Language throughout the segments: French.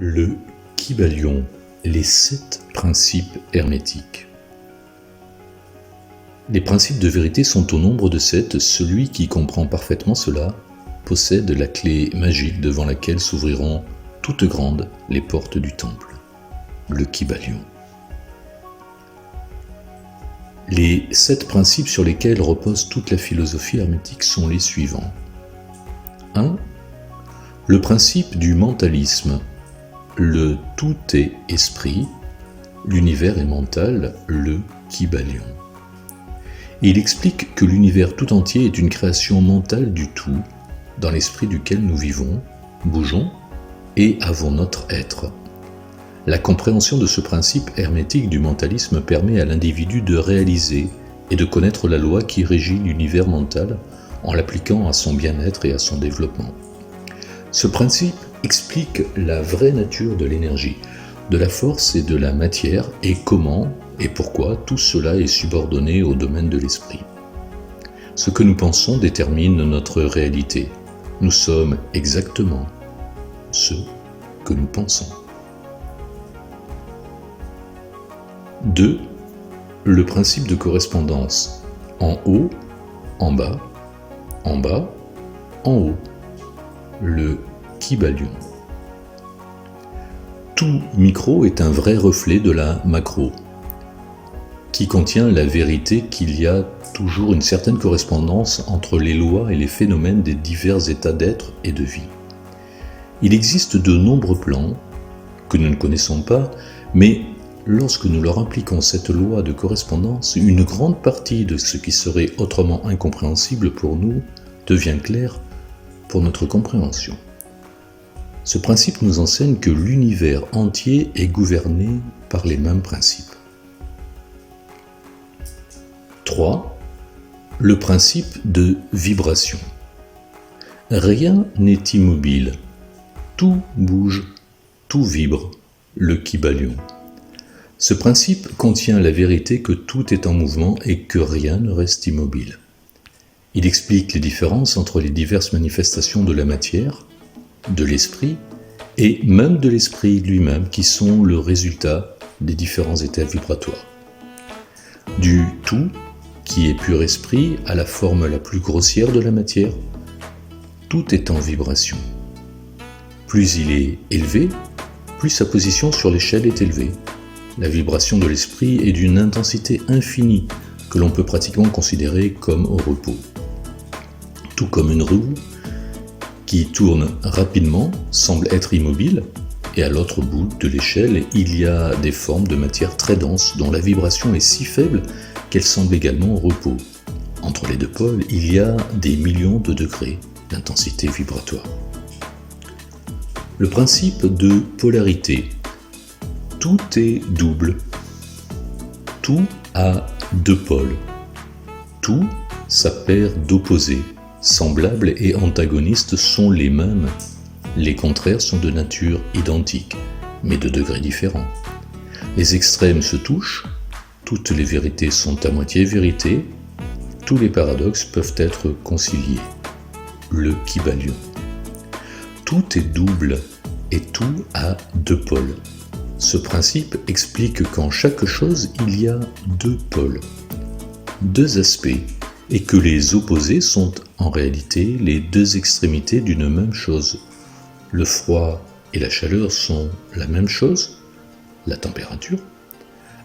Le Kybalion, les 7 principes hermétiques. Les principes de vérité sont au nombre de 7. Celui qui comprend parfaitement cela possède la clé magique devant laquelle s'ouvriront toutes grandes les portes du temple. Le Kybalion. Les 7 principes sur lesquels repose toute la philosophie hermétique sont les suivants. 1. Le principe du mentalisme. Le tout est esprit, l'univers est mental, le Kybalion. Il explique que l'univers tout entier est une création mentale du tout, dans l'esprit duquel nous vivons, bougeons et avons notre être. La compréhension de ce principe hermétique du mentalisme permet à l'individu de réaliser et de connaître la loi qui régit l'univers mental en l'appliquant à son bien-être et à son développement. Ce principe explique la vraie nature de l'énergie, de la force et de la matière et comment et pourquoi tout cela est subordonné au domaine de l'esprit. Ce que nous pensons détermine notre réalité. Nous sommes exactement ce que nous pensons. 2. Le principe de correspondance. En haut, en bas, en bas, en haut. Le Kybalion. Tout micro est un vrai reflet de la macro, qui contient la vérité qu'il y a toujours une certaine correspondance entre les lois et les phénomènes des divers états d'être et de vie. Il existe de nombreux plans que nous ne connaissons pas, mais lorsque nous leur appliquons cette loi de correspondance, une grande partie de ce qui serait autrement incompréhensible pour nous devient clair pour notre compréhension. Ce principe nous enseigne que l'univers entier est gouverné par les mêmes principes. 3. Le principe de vibration. Rien n'est immobile. Tout bouge, tout vibre. Le Kybalion. Ce principe contient la vérité que tout est en mouvement et que rien ne reste immobile. Il explique les différences entre les diverses manifestations de la matière, de l'esprit et même de l'esprit lui-même qui sont le résultat des différents états vibratoires. Du tout, qui est pur esprit, à la forme la plus grossière de la matière, tout est en vibration. Plus il est élevé, plus sa position sur l'échelle est élevée. La vibration de l'esprit est d'une intensité infinie que l'on peut pratiquement considérer comme au repos. Tout comme une roue qui tourne rapidement semble être immobile, et à l'autre bout de l'échelle, il y a des formes de matière très denses dont la vibration est si faible qu'elle semble également au repos. Entre les deux pôles, il y a des millions de degrés d'intensité vibratoire. Le principe de polarité. Tout est double. Tout a deux pôles. Tout, sa paire d'opposés, semblables et antagonistes sont les mêmes. Les contraires sont de nature identique, mais de degrés différents. Les extrêmes se touchent, toutes les vérités sont à moitié vérité, tous les paradoxes peuvent être conciliés. Le Kybalion. Tout est double et tout a deux pôles. Ce principe explique qu'en chaque chose, il y a deux pôles, deux aspects, et que les opposés sont en réalité les deux extrémités d'une même chose. Le froid et la chaleur sont la même chose, la température,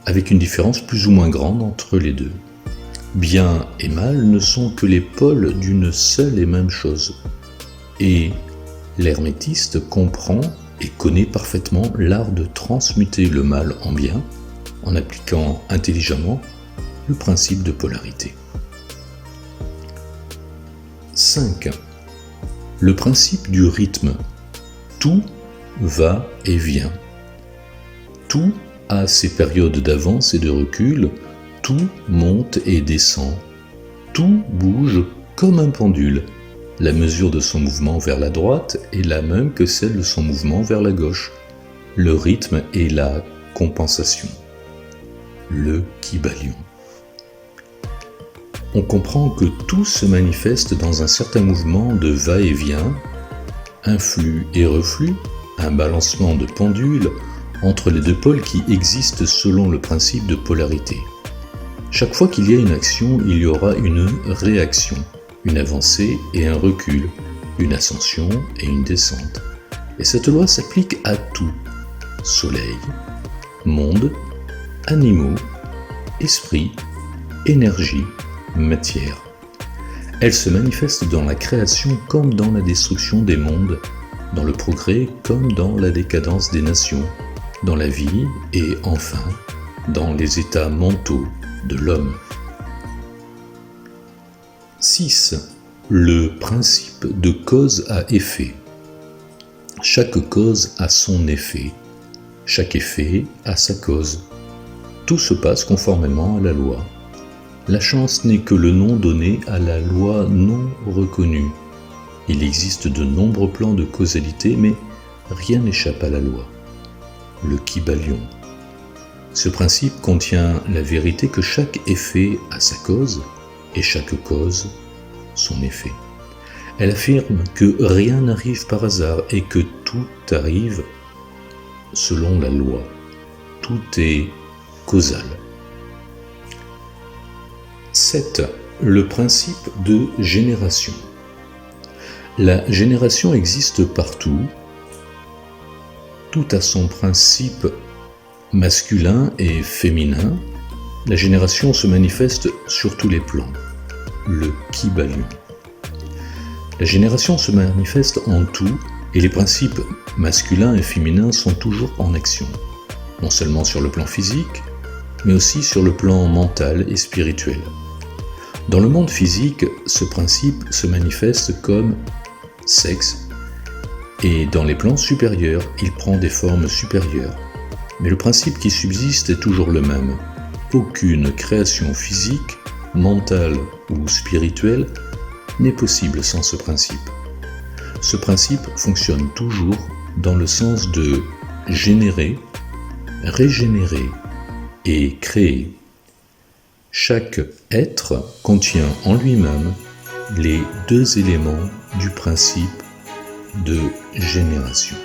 avec une différence plus ou moins grande entre les deux. Bien et mal ne sont que les pôles d'une seule et même chose. Et l'hermétiste comprend et connaît parfaitement l'art de transmuter le mal en bien en appliquant intelligemment le principe de polarité. 5. Le principe du rythme. Tout va et vient. Tout a ses périodes d'avance et de recul, tout monte et descend. Tout bouge comme un pendule. La mesure de son mouvement vers la droite est la même que celle de son mouvement vers la gauche. Le rythme est la compensation. Le Kybalion. On comprend que tout se manifeste dans un certain mouvement de va-et-vient, influx et reflux, un balancement de pendule entre les deux pôles qui existent selon le principe de polarité. Chaque fois qu'il y a une action, il y aura une réaction, une avancée et un recul, une ascension et une descente. Et cette loi s'applique à tout: soleil, monde, animaux, esprit, énergie, matière. Elle se manifeste dans la création comme dans la destruction des mondes, dans le progrès comme dans la décadence des nations, dans la vie et enfin dans les états mentaux de l'homme. 6. Le principe de cause à effet. Chaque cause a son effet, chaque effet a sa cause. Tout se passe conformément à la loi. La chance n'est que le nom donné à la loi non reconnue. Il existe de nombreux plans de causalité, mais rien n'échappe à la loi. Le Kybalion. Ce principe contient la vérité que chaque effet a sa cause et chaque cause son effet. Elle affirme que rien n'arrive par hasard et que tout arrive selon la loi. Tout est causal. 7. Le principe de génération. La génération existe partout. Tout a son principe masculin et féminin. La génération se manifeste sur tous les plans. Le Kybalion. La génération se manifeste en tout et les principes masculins et féminins sont toujours en action, non seulement sur le plan physique, mais aussi sur le plan mental et spirituel. Dans le monde physique, ce principe se manifeste comme sexe, et dans les plans supérieurs, il prend des formes supérieures. Mais le principe qui subsiste est toujours le même. Aucune création physique, mentale ou spirituelle n'est possible sans ce principe. Ce principe fonctionne toujours dans le sens de générer, régénérer et créer. Chaque être contient en lui-même les deux éléments du principe de génération.